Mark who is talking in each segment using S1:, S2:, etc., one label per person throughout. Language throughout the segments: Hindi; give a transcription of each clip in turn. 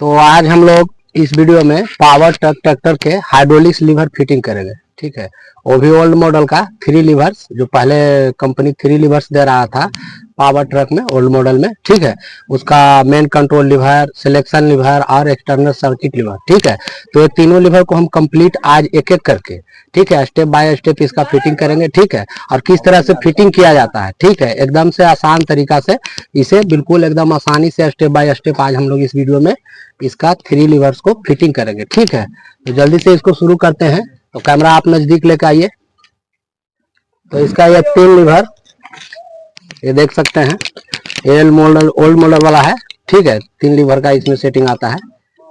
S1: तो आज हम लोग इस वीडियो में पावर ट्रक ट्रैक्टर के हाइड्रोलिक्स लीवर फिटिंग करेंगे। ठीक है, वो भी ओल्ड मॉडल का 3 लीवर्स, जो पहले कंपनी 3 लीवर्स दे रहा था पावर ट्रक में, ओल्ड मॉडल में। ठीक है, उसका main control lever, selection lever और एक्सटर्नल सर्किट लीवर। ठीक है, तो ये तीनों लीवर को हम कंप्लीट आज एक एक करके, ठीक है, स्टेप बाय स्टेप इसका फिटिंग करेंगे। ठीक है, और किस तरह से फिटिंग किया जाता है, ठीक है, एकदम से आसान तरीका से इसे बिल्कुल एकदम आसानी से स्टेप बाय स्टेप आज हम लोग इस वीडियो में इसका 3 लीवर्स को फिटिंग करेंगे। ठीक है, तो जल्दी से इसको शुरू करते हैं। तो कैमरा आप नजदीक लेकर आइए। तो इसका ये 3 लीवर ये देख सकते हैं, ये ओल्ड मॉडल वाला है। ठीक है, 3 लीवर का इसमें सेटिंग आता है।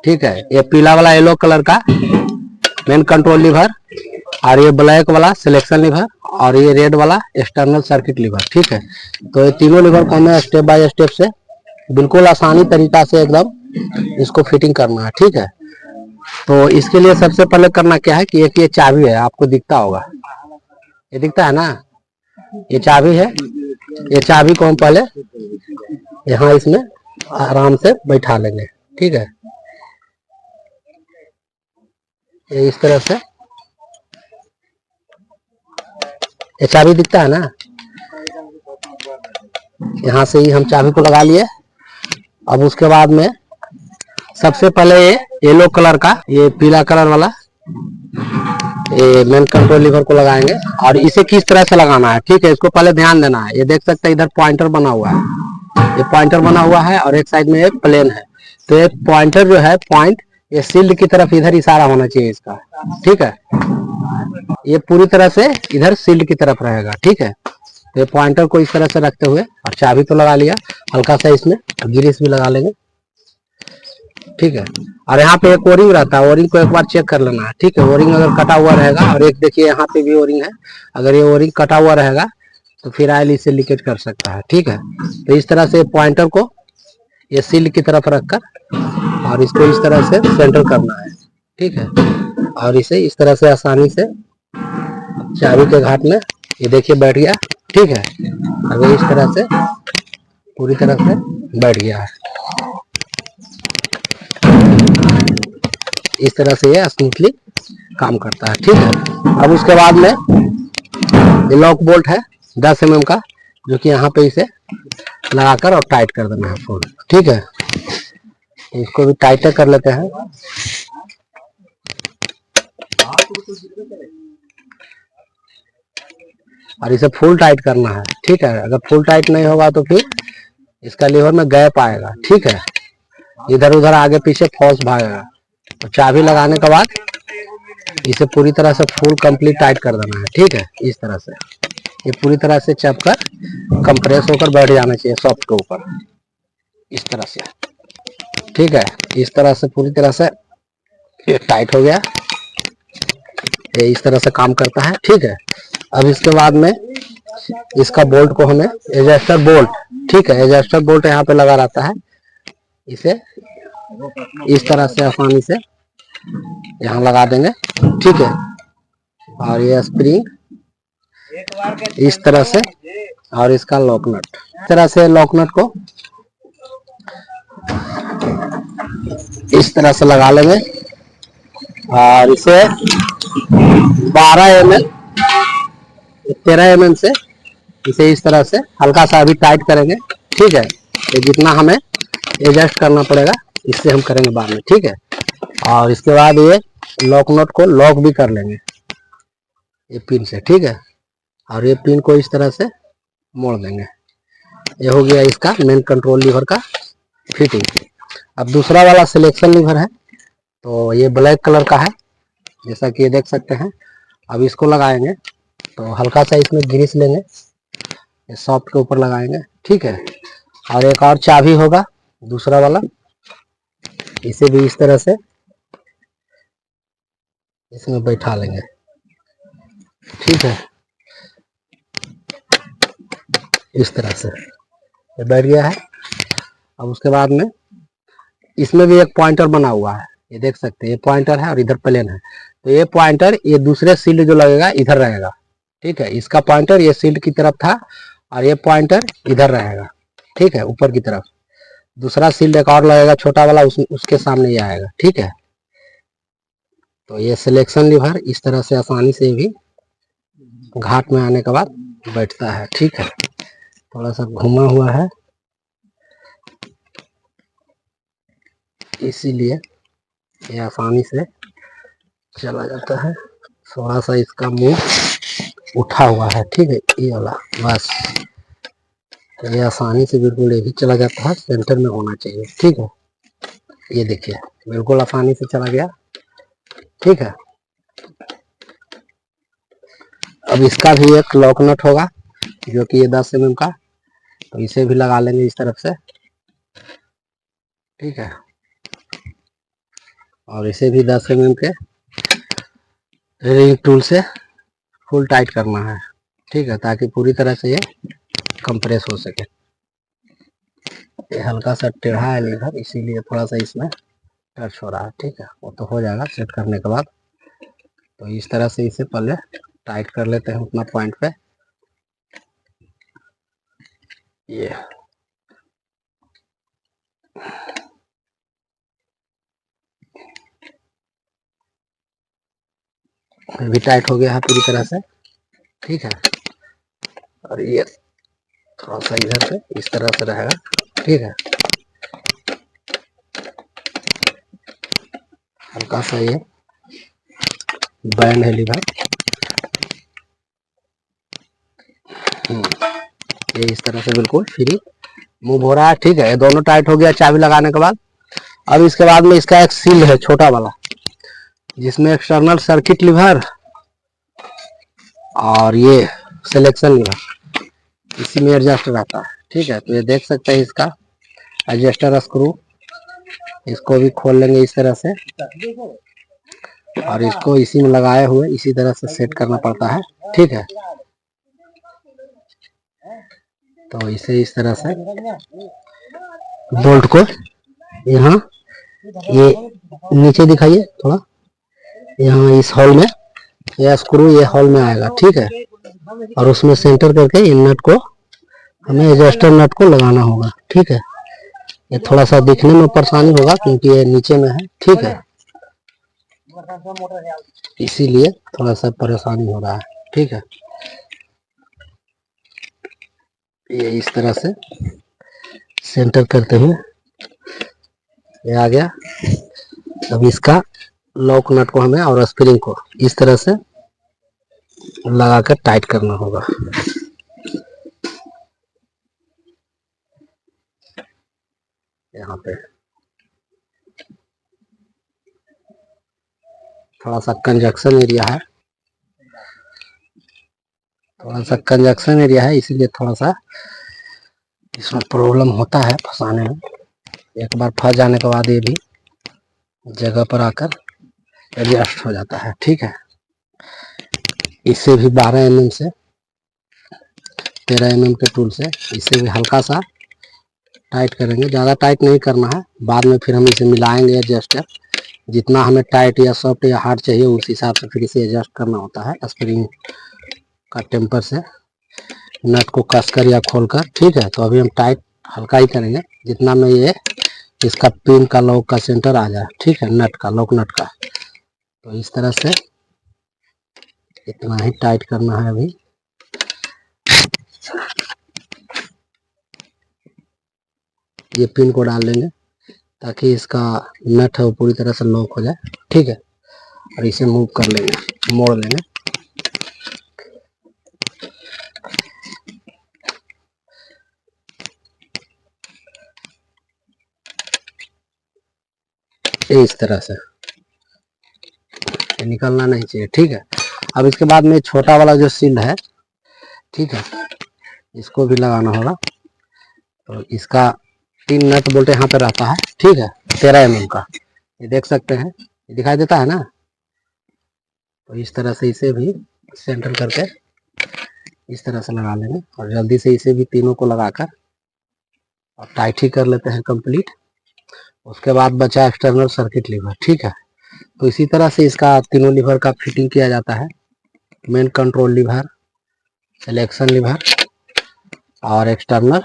S1: ठीक है, ये पीला वाला येलो कलर का मेन कंट्रोल लीवर, और ये ब्लैक वाला सिलेक्शन लीवर, और ये रेड वाला एक्सटर्नल सर्किट लीवर। ठीक है, तो ये तीनों लीवर को हमें स्टेप बाय स्टेप से बिल्कुल आसानी तरीका से एकदम इसको फिटिंग करना है। ठीक है, तो इसके लिए सबसे पहले करना क्या है कि एक ये चाबी है, आपको दिखता होगा, ये दिखता है ना, ये चाबी है। ये चाबी को हम पहले यहाँ इसमें आराम से बैठा लेंगे। ठीक है, ये इस तरह से ये चाबी दिखता है ना, यहाँ से ही हम चाबी को लगा लिए। अब उसके बाद में सबसे पहले ये येलो कलर का, ये पीला कलर वाला ये मेन कंट्रोल लीवर को लगाएंगे, और इसे किस तरह से लगाना है। ठीक है, इसको पहले ध्यान देना है। ये देख सकते हैं इधर पॉइंटर बना हुआ है, ये पॉइंटर बना हुआ है, और एक साइड में एक प्लेन है। तो ये पॉइंटर जो है, पॉइंट ये शील्ड की तरफ इधर इशारा होना चाहिए इसका। ठीक है, ये पूरी तरह से इधर शील्ड की तरफ रहेगा। ठीक है, तो ये पॉइंटर को इस तरह से रखते हुए, और चाबी तो लगा लिया, हल्का सा इसमें ग्रीस भी लगा लेंगे। ठीक है, और यहाँ पे एक ओरिंग रहता है, ओरिंग को एक बार चेक कर लेना है। ठीक है, ओरिंग अगर कटा हुआ रहेगा, और एक देखिए यहाँ पे भी ओरिंग है, अगर ये ओरिंग कटा हुआ रहेगा तो फिर ऑयल इससे लीकेज कर सकता है। ठीक है, तो इस तरह से पॉइंटर को ये सील की तरफ रखकर, और इसको इस तरह से सेंटर करना है। ठीक है, और इसे इस तरह से आसानी से चाबी के घाट में ये देखिए बैठ गया। ठीक है, अगर इस तरह से पूरी तरह से बैठ गया है, इस तरह से ये स्मूथली काम करता है। ठीक है, अब उसके बाद में ये लॉक बोल्ट है 10 mm का, जो कि यहाँ पे इसे लगाकर और टाइट कर देना है फुल। ठीक है, इसको भी टाइट कर लेते हैं। और इसे फुल टाइट करना है। ठीक है, अगर फुल टाइट नहीं होगा तो फिर इसका लीवर में गैप आएगा। ठीक है, इधर उधर आगे पीछे फॉल्स भागेगा। तो चाबी लगाने के बाद इसे पूरी तरह से फुल कंप्लीट टाइट कर देना है। ठीक है, इस तरह से ये पूरी तरह से चपकर कंप्रेस होकर बैठ जाना चाहिए सॉफ्ट के ऊपर, इस तरह से। ठीक है, इस तरह से पूरी तरह से ये टाइट हो गया, ये इस तरह से काम करता है। ठीक है, अब इसके बाद में इसका बोल्ट को हमें एडजस्टर बोल्ट, ठीक है, एडजस्टर बोल्ट यहाँ पे लगा रहता है, इसे इस तरह से आसानी से यहाँ लगा देंगे। ठीक है, और ये स्प्रिंग इस तरह से, और इसका लॉक नट इस तरह से, लॉक नट को इस तरह से लगा लेंगे, और इसे 12 mm 13 mm से इसे इस तरह से हल्का सा अभी टाइट करेंगे। ठीक है, तो जितना हमें एडजस्ट करना पड़ेगा इससे हम करेंगे बाद में। ठीक है, और इसके बाद ये लॉक नट को लॉक भी कर लेंगे ये पिन से। ठीक है, और ये पिन को इस तरह से मोड़ देंगे। ये हो गया इसका मेन कंट्रोल लीवर का फिटिंग। अब दूसरा वाला सिलेक्शन लीवर है, तो ये ब्लैक कलर का है, जैसा कि ये देख सकते हैं। अब इसको लगाएंगे तो हल्का सा इसमें ग्रीस लेंगे, ये सॉफ्ट के ऊपर लगाएंगे। ठीक है, और एक और चाबी होगा दूसरा वाला, इसे भी इस तरह से इसमें बैठा लेंगे। ठीक है, इस तरह से ये बैठ गया है। अब उसके बाद में इसमें भी एक पॉइंटर बना हुआ है, ये देख सकते हैं, ये पॉइंटर है और इधर प्लेन है। तो ये पॉइंटर ये दूसरे शील्ड जो लगेगा इधर रहेगा। ठीक है, इसका पॉइंटर ये शील्ड की तरफ था, और ये पॉइंटर इधर रहेगा। ठीक है, ऊपर की तरफ। दूसरा सील एक और लगेगा छोटा वाला, उसके सामने ही आएगा। ठीक है, तो ये सिलेक्शन लीवर इस तरह से आसानी से भी घाट में आने के बाद बैठता है। ठीक है, थोड़ा सा घुमा हुआ है इसीलिए ये आसानी से चला जाता है। थोड़ा सा इसका मुंह उठा हुआ है। ठीक है, ये वाला बस, ये आसानी से बिल्कुल यही चला जाता है, सेंटर में होना चाहिए। ठीक है, ये देखिए बिल्कुल आसानी से चला गया। ठीक है, अब इसका भी एक लॉक नट होगा जो कि ये 10 mm का, तो इसे भी लगा लेंगे इस तरफ से। ठीक है, और इसे भी 10 mm के रिंग टूल से फुल टाइट करना है। ठीक है, ताकि पूरी तरह से ये कंप्रेस हो सके। ये हल्का सा टेढ़ा है लीवर, इसीलिए थोड़ा सा इसमें टच हो रहा है। ठीक है, वो तो हो जाएगा सेट करने के बाद। तो इस तरह से इसे पहले टाइट कर लेते हैं उतना पॉइंट पे। ये भी टाइट हो गया है पूरी तरह से। ठीक है, और ये थोड़ा सा इधर से इस तरह से रहेगा। ठीक है, हल्का सा ये बैंड है लीवर, ये इस तरह से बिल्कुल फ्री मूव हो रहा है। ठीक है, ये दोनों टाइट हो गया चाबी लगाने के बाद। अब इसके बाद में इसका एक सील है छोटा वाला, जिसमें एक्सटर्नल सर्किट लीवर और ये सिलेक्शन लीवर इसी में एडजस्ट रहता है। ठीक है, तो ये देख सकते हैं इसका एडजस्टर स्क्रू, इसको भी खोल लेंगे इस तरह से, और इसको इसी में लगाए हुए इसी तरह से सेट करना पड़ता है। ठीक है, तो इसे इस तरह से बोल्ट को यहाँ ये नीचे दिखाइए थोड़ा, यहाँ इस हॉल में यह स्क्रू ये हॉल में आएगा। ठीक है, और उसमें सेंटर करके इन नट को हमें एडजस्टर नट को लगाना होगा। ठीक है, ये थोड़ा सा दिखने में परेशानी होगा क्योंकि ये नीचे में है। ठीक है, इसीलिए थोड़ा सा परेशानी हो रहा है। ठीक है, ये इस तरह से सेंटर करते हुए ये आ गया। अब इसका लॉक नट को हमें और स्प्रिंग को इस तरह से लगाकर टाइट करना होगा। यहाँ पे थोड़ा सा कंजक्शन एरिया है, इसीलिए थोड़ा सा इसमें प्रॉब्लम होता है फंसाने में। एक बार फंस जाने के बाद ये भी जगह पर आकर एडजस्ट हो जाता है। ठीक है, इससे भी 12 mm से 13 mm के टूल से इसे भी हल्का सा टाइट करेंगे, ज़्यादा टाइट नहीं करना है, बाद में फिर हम इसे मिलाएंगे एडजस्टर। जितना हमें टाइट या सॉफ्ट या हार्ड चाहिए उस हिसाब से फिर इसे एडजस्ट करना होता है स्प्रिंग का टेम्पर से नट को कसकर या खोलकर। ठीक है, तो अभी हम टाइट हल्का ही करेंगे जितना में ये इसका पिन का लॉक का सेंटर आ जाए। ठीक है, नट का लॉक नट का, तो इस तरह से इतना ही टाइट करना है। अभी ये पिन को डाल लेंगे ताकि इसका नट है वो पूरी तरह से लॉक हो जाए। ठीक है, और इसे मूव कर लेंगे, मोड़ लेंगे। इस तरह से निकलना नहीं चाहिए। ठीक है, अब इसके बाद में छोटा वाला जो सील है, ठीक है, इसको भी लगाना होगा। तो इसका 3 नट बोल्ट यहाँ पे रहता है। ठीक है, 13 mm का, ये देख सकते हैं, ये दिखाई देता है ना। तो इस तरह से इसे भी सेंटर करके इस तरह से लगा लेंगे और जल्दी से इसे भी तीनों को लगाकर और टाइट ही कर लेते हैं कंप्लीट। उसके बाद बचा एक्सटर्नल सर्किट लीवर। ठीक है, तो इसी तरह से इसका तीनों लीवर का फिटिंग किया जाता है। Main control lever, selection lever और एक्सटर्नल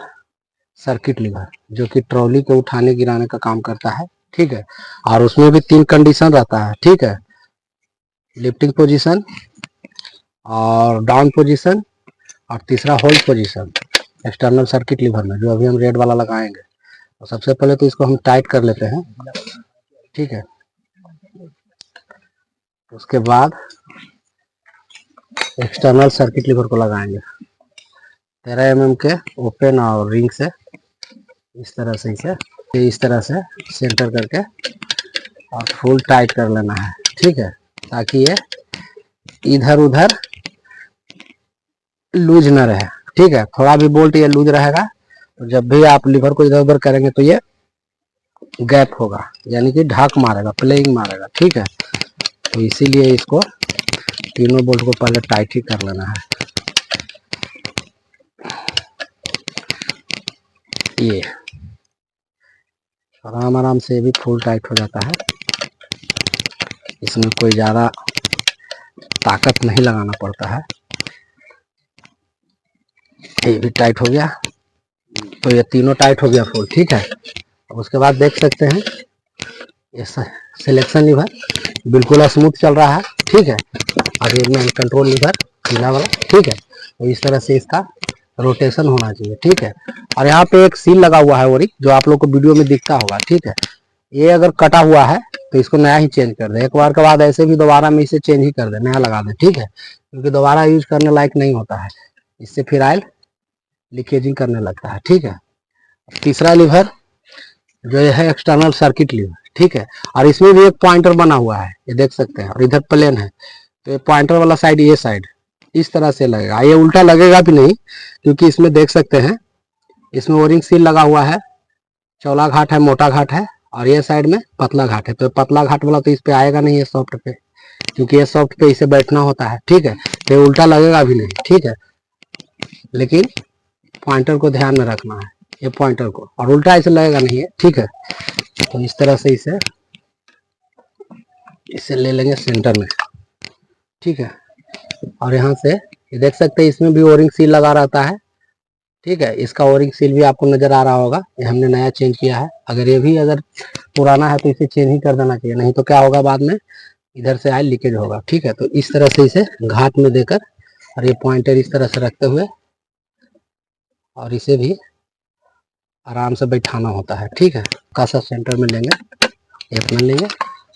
S1: सर्किट लीवर, जो कि ट्रॉली को उठाने गिराने का काम करता है, ठीक है। और उसमें भी 3 कंडीशन रहता है, ठीक है, लिफ्टिंग पोजीशन और डाउन पोजीशन और तीसरा hold position external circuit lever में, जो अभी हम रेड वाला लगाएंगे। तो सबसे पहले तो इसको हम टाइट कर लेते हैं, ठीक है। उसके बाद एक्सटर्नल सर्किट लीवर को लगाएंगे 13 mm के ओपन और रिंग से, इस तरह से सेंटर करके और फुल टाइट कर लेना है, ठीक है, ताकि ये इधर उधर लूज न रहे, ठीक है। थोड़ा भी बोल्ट ये लूज रहेगा तो जब भी आप लीवर को इधर उधर करेंगे तो ये गैप होगा, यानी कि ढाक मारेगा, प्लेइंग मारेगा, ठीक है। तो इसीलिए इसको तीनों बोल्ट को पहले टाइट ही कर लेना है। ये आराम आराम से भी फुल टाइट हो जाता है, इसमें कोई ज़्यादा ताकत नहीं लगाना पड़ता है। ये भी टाइट हो गया, तो ये तीनों टाइट हो गया फुल, ठीक है। अब उसके बाद देख सकते हैं ये सिलेक्शन लीवर बिल्कुल स्मूथ चल रहा है, ठीक है। और ये मैन कंट्रोल लीवर पीला वाला, ठीक है। तो इस तरह से इसका रोटेशन होना चाहिए, ठीक है। और यहाँ पे एक सील लगा हुआ है ओरिक, जो आप लोग को वीडियो में दिखता होगा, ठीक है। ये अगर कटा हुआ है तो इसको नया ही चेंज कर दे, एक बार के बाद ऐसे भी दोबारा में इसे चेंज ही कर दे, नया लगा दे, ठीक है, क्योंकि दोबारा यूज करने लायक नहीं होता है, इससे फिर ऑयल लीकेजिंग करने लगता है, ठीक है। तीसरा लीवर जो ये है एक्सटर्नल सर्किट लीवर, ठीक है। और इसमें भी एक पॉइंटर बना हुआ है, ये देख सकते हैं, और इधर प्लेन है, तो ये पॉइंटर वाला साइड, ये साइड इस तरह से लगेगा। ये उल्टा लगेगा भी नहीं, क्योंकि इसमें देख सकते हैं इसमें ओरिंग सील लगा हुआ है, चौला घाट है, मोटा घाट है, और ये साइड में पतला घाट है। तो पतला घाट वाला तो इस पे आएगा नहीं, ये सॉफ्ट पे, क्योंकि ये सॉफ्ट पे इसे बैठना होता है, ठीक है। तो ये उल्टा लगेगा भी नहीं, ठीक है। लेकिन पॉइंटर को ध्यान में रखना है, ये पॉइंटर को, और उल्टा ऐसे लगेगा नहीं है, ठीक है। तो इस तरह से इसे ले लेंगे सेंटर में, ठीक है। और यहाँ से ये देख सकते हैं इसमें भी ओरिंग सील लगा रहता है, ठीक है। इसका ओरिंग सील भी आपको नजर आ रहा होगा, ये हमने नया चेंज किया है। अगर ये भी अगर पुराना है तो इसे चेंज ही कर देना चाहिए, नहीं तो क्या होगा, बाद में इधर से ऑयल लीकेज होगा, ठीक है। तो इस तरह से इसे घाट में देकर और ये पॉइंटर इस तरह से रखते हुए और इसे भी आराम से बैठाना होता है, ठीक है। कासा सेंटर में लेंगे, ये अपना लेंगे,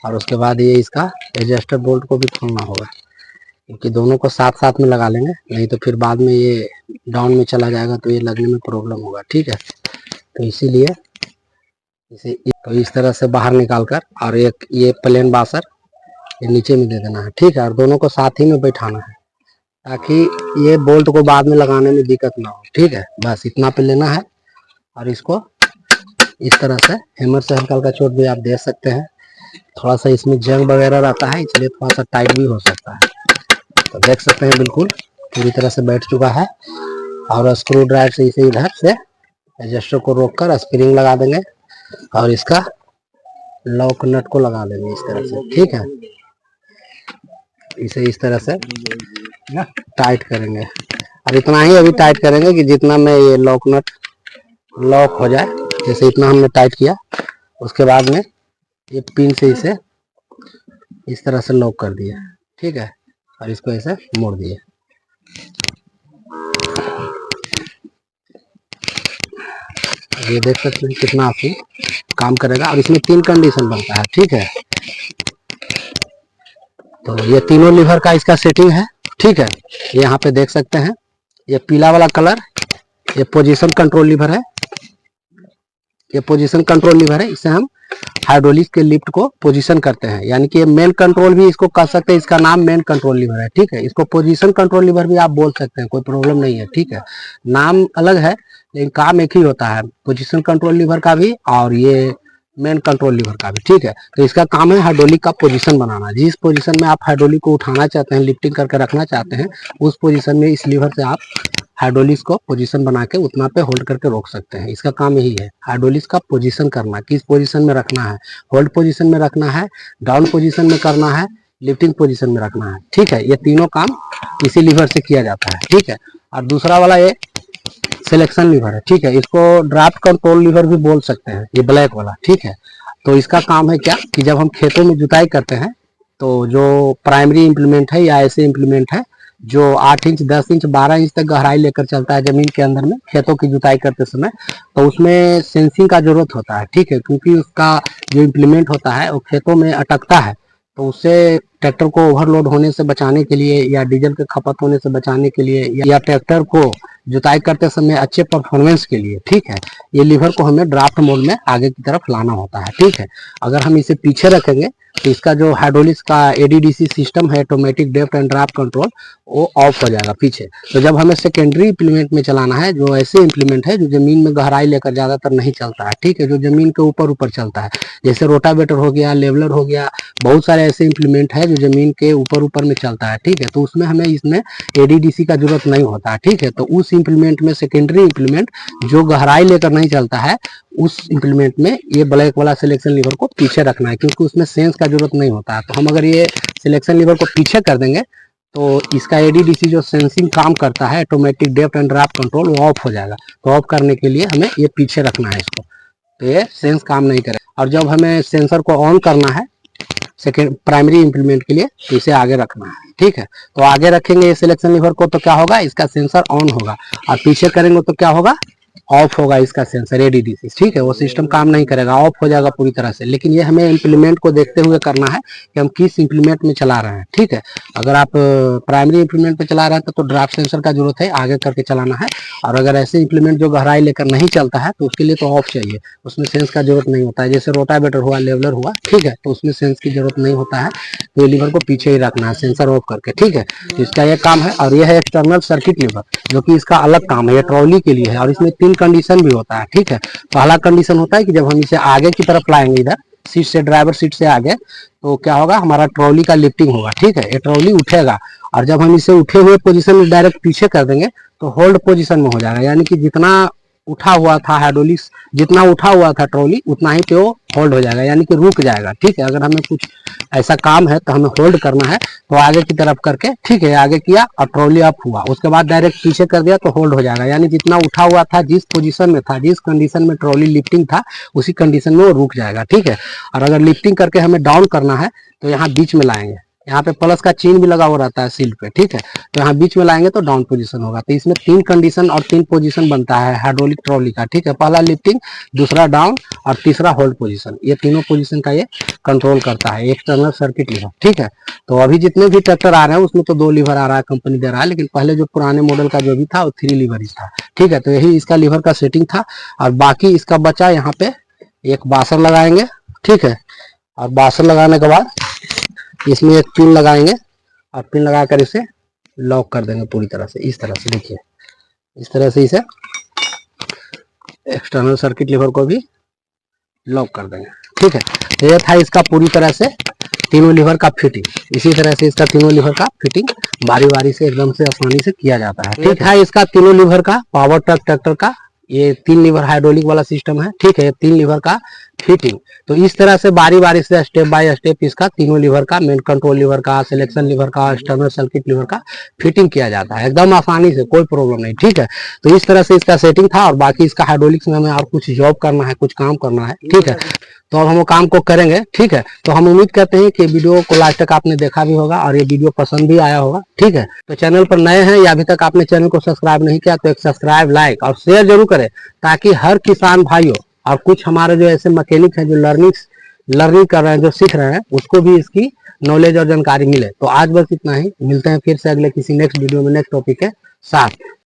S1: और उसके बाद ये इसका एडजस्टर बोल्ट को भी खोलना होगा, क्योंकि दोनों को साथ साथ में लगा लेंगे, नहीं तो फिर बाद में ये डाउन में चला जाएगा तो ये लगने में प्रॉब्लम होगा, ठीक है। तो इसीलिए इसे तो इस तरह से बाहर निकाल कर और एक ये प्लेन बासर ये नीचे में दे देना है, ठीक है। और दोनों को साथ ही में बैठाना है, ताकि ये बोल्ट को बाद में लगाने में दिक्कत ना हो, ठीक है। बस इतना पे लेना है, और इसको इस तरह से हैमर से हल्का हल्का चोट भी आप दे सकते हैं। थोड़ा सा इसमें जंग वगैरह रहता है, इसलिए थोड़ा सा टाइट भी हो सकता है। तो देख सकते हैं बिल्कुल पूरी तरह से बैठ चुका है, और स्क्रू ड्राइवर से इसे इधर से एडजस्टर को रोककर स्प्रिंग लगा देंगे, और इसका लॉक नट को लगा देंगे इस तरह से, ठीक है। इसे इस तरह से टाइट करेंगे, और इतना ही अभी टाइट करेंगे कि जितना में ये लॉक नट लॉक हो जाए, जैसे इतना हमने टाइट किया। उसके बाद में ये पिन से इसे इस तरह से लॉक कर दिया, ठीक है, और इसको ऐसे मोड़ दिए। ये देख सकते हैं कितना आपको काम करेगा, और इसमें 3 कंडीशन बनता है, ठीक है। तो ये तीनों लीवर का इसका सेटिंग है, ठीक है। यहाँ पे देख सकते हैं ये पीला वाला कलर, ये पोजीशन कंट्रोल लीवर है, ये पोजीशन कंट्रोल लीवर है। इससे हम हाइड्रोलिक के लिफ्ट को पोजीशन करते हैं, यानी कि ये मेन कंट्रोल भी इसको कह सकते हैं, इसका नाम मेन कंट्रोल लीवर है, ठीक है। इसको पोजीशन कंट्रोल लीवर भी आप बोल सकते हैं, कोई प्रॉब्लम नहीं है, ठीक है। नाम अलग है लेकिन काम एक ही होता है, पोजीशन कंट्रोल लीवर का भी और ये मेन कंट्रोल लीवर का भी, ठीक है। तो इसका काम है हाइड्रोलिक का पोजीशन बनाना। जिस पोजीशन में आप हाइड्रोलिक को उठाना चाहते हैं, लिफ्टिंग करके रखना चाहते हैं, उस पोजीशन में इस लीवर से आप हाइड्रोलिक्स को पोजीशन बना के उतना पे होल्ड करके रोक सकते हैं। इसका काम यही है, हाइड्रोलिक्स का पोजीशन करना, किस पोजीशन में रखना है, होल्ड पोजीशन में रखना है, डाउन पोजीशन में करना है, लिफ्टिंग पोजीशन में रखना है, ठीक है। ये तीनों काम इसी लीवर से किया जाता है, ठीक है। और दूसरा वाला ये सिलेक्शन लीवर है, ठीक है। इसको ड्राफ्ट कंट्रोल लीवर भी बोल सकते हैं, ये ब्लैक वाला, ठीक है। तो इसका काम है क्या कि जब हम खेतों में जुताई करते हैं तो जो प्राइमरी इम्प्लीमेंट है या ऐसे इम्प्लीमेंट है जो 8 इंच 10 इंच 12 इंच तक गहराई लेकर चलता है जमीन के अंदर में खेतों की जुताई करते समय, तो उसमें सेंसिंग का जरूरत होता है, ठीक है। क्योंकि उसका जो इम्प्लीमेंट होता है वो खेतों में अटकता है, तो उससे ट्रैक्टर को ओवरलोड होने से बचाने के लिए या डीजल के खपत होने से बचाने के लिए या ट्रैक्टर को जुताई करते समय अच्छे परफॉर्मेंस के लिए, ठीक है, ये लीवर को हमें ड्राफ्ट मोड में आगे की तरफ लाना होता है, ठीक है। अगर हम इसे पीछे रखेंगे तो इसका जो हाइड्रोलिक्स का एडीडीसी सिस्टम है, automatic depth and draft control, वो ऑफ हो जाएगा पीछे। तो जब हमें सेकेंडरी इम्प्लीमेंट में चलाना है, जो ऐसे इम्प्लीमेंट है जो जमीन में गहराई लेकर ज्यादातर नहीं चलता है, ठीक है, जो जमीन के ऊपर ऊपर चलता है, जैसे रोटावेटर हो गया, लेवलर हो गया, बहुत सारे ऐसे इम्प्लीमेंट है जो जमीन के ऊपर ऊपर में चलता है, ठीक है। तो उसमें हमें इसमें एडीडीसी का जरूरत नहीं होता है, ठीक है। तो उस इम्प्लीमेंट में सेकेंडरी इम्प्लीमेंट जो गहराई लेकर नहीं चलता है, उस इम्प्लीमेंट में ये ब्लैक वाला सिलेक्शन लीवर को पीछे रखना है, क्योंकि उसमें सेंस का जरूरत नहीं होता है। तो हम अगर ये सिलेक्शन लीवर को पीछे कर देंगे तो इसका एडीडीसी जो सेंसिंग काम करता है, automatic depth and draft control, वो ऑफ हो जाएगा। तो ऑफ करने के लिए हमें ये पीछे रखना है इसको, तो ये सेंस काम नहीं करेगा। और जब हमें सेंसर को ऑन करना है सेकेंड प्राइमरी इम्प्लीमेंट के लिए, तो इसे आगे रखना है, ठीक है। तो आगे रखेंगे ये सिलेक्शन लीवर को तो क्या होगा, इसका सेंसर ऑन होगा, और पीछे करेंगे तो क्या होगा, ऑफ होगा इसका सेंसर एडीडीसी, ठीक है। वो सिस्टम काम नहीं करेगा, ऑफ हो जाएगा पूरी तरह से। लेकिन ये हमें इम्प्लीमेंट को देखते हुए करना है कि हम किस इम्प्लीमेंट में चला रहे हैं, ठीक है। अगर आप प्राइमरी इम्प्लीमेंट पे चला रहे हैं तो ड्राफ्ट सेंसर का जरूरत है, आगे करके चलाना है। और अगर ऐसे इम्प्लीमेंट जो गहराई लेकर नहीं चलता है तो उसके लिए तो ऑफ चाहिए, उसमें सेंस का जरूरत नहीं होता है। जैसे रोटावेटर हुआ, लेवलर हुआ, ठीक है, तो उसमें सेंस की जरूरत नहीं होता है। तो ये लीवर को पीछे ही रखना है सेंसर ऑफ करके, ठीक है। इसका ये काम है। और ये है एक्सटर्नल सर्किट लीवर, जो कि इसका अलग काम है, ये ट्रॉली के लिए है। और इसमें 3 कंडीशन भी होता है, ठीक है। पहला कंडीशन होता है कि जब हम इसे आगे की तरफ लाएंगे, इधर सीट से, ड्राइवर सीट से आगे, तो क्या होगा, हमारा ट्रॉली का लिफ्टिंग होगा, ठीक है, ये ट्रॉली उठेगा। और जब हम इसे उठे हुए पोजीशन में डायरेक्ट पीछे कर देंगे तो होल्ड पोजीशन में हो जाएगा, यानी कि जितना उठा हुआ था हाइड्रोलिक्स, जितना उठा हुआ था ट्रॉली, उतना ही पे वो होल्ड हो जाएगा, यानी कि रुक जाएगा, ठीक है। अगर हमें कुछ ऐसा काम है तो हमें होल्ड करना है, तो आगे की तरफ करके, ठीक है, आगे किया और ट्रॉली अप हुआ, उसके बाद डायरेक्ट पीछे कर दिया तो होल्ड हो जाएगा, यानी जितना उठा हुआ था, जिस पोजीशन में था, जिस कंडीशन में ट्रॉली लिफ्टिंग था, उसी कंडीशन में वो रुक जाएगा, ठीक है। और अगर लिफ्टिंग करके हमें डाउन करना है तो यहाँ बीच में लाएंगे, यहाँ पे प्लस का चिन्ह भी लगा हुआ रहता है सील पे, ठीक है। तो यहाँ बीच में लाएंगे तो डाउन पोजीशन होगा। तो इसमें 3 कंडीशन और 3 पोजीशन बनता है हाइड्रोलिक ट्रॉली का, ठीक है। पहला लिफ्टिंग, दूसरा डाउन और तीसरा होल्ड पोजीशन, ये तीनों पोजीशन का ये कंट्रोल करता है एक्सटर्नल सर्किट लीवर, ठीक है। तो अभी जितने भी ट्रैक्टर आ रहे हैं उसमें तो 2 लीवर आ रहा है, कंपनी दे रहा है, लेकिन पहले जो पुराने मॉडल का जो भी था वो 3 लीवर ही था, ठीक है। तो यही इसका लीवर का सेटिंग था। और बाकी इसका बचा यहाँ पे एक बासर लगाएंगे, ठीक है। और बासर लगाने के बाद इसमें एक पिन लगाएंगे और पिन लगाकर इसे लॉक कर देंगे पूरी तरह से, इस तरह से, देखिए इस तरह से इसे एक्सटर्नल सर्किट लीवर को भी लॉक कर देंगे, ठीक है। तो ये था इसका पूरी तरह से तीनों लीवर का फिटिंग। इसी तरह से इसका तीनों लीवर का फिटिंग बारी बारी से एकदम से आसानी से किया जाता है, ठीक है। इसका तीनों लीवर का पावर ट्रक ट्रैक्टर का ये 3 लीवर हाइड्रोलिक वाला सिस्टम है, ठीक है। 3 लीवर का फिटिंग, तो इस तरह से बारी बारी से स्टेप बाय स्टेप इसका तीनों लीवर का, मेन कंट्रोल लीवर का, सिलेक्शन लीवर का, एक्सटर्नल सर्किट लीवर का फिटिंग किया जाता है एकदम आसानी से, कोई प्रॉब्लम नहीं, ठीक है। तो इस तरह से इसका सेटिंग था। और बाकी इसका हाइड्रोलिक्स में हमें और कुछ जॉब करना है, कुछ काम करना है, ठीक है। तो अब हम वो काम को करेंगे, ठीक है। तो हम उम्मीद करते हैं कि वीडियो को लास्ट तक आपने देखा भी होगा और ये वीडियो पसंद भी आया होगा, ठीक है। तो चैनल पर नए हैं या अभी तक आपने चैनल को सब्सक्राइब नहीं किया तो एक सब्सक्राइब, लाइक और शेयर जरूर करें, ताकि हर किसान भाइयों और कुछ हमारे जो ऐसे मैकेनिक हैं जो लर्निंग कर रहे हैं, जो सीख रहे हैं, उसको भी इसकी नॉलेज और जानकारी मिले। तो आज बस इतना ही, मिलते हैं फिर से अगले किसी नेक्स्ट वीडियो में नेक्स्ट टॉपिक के साथ।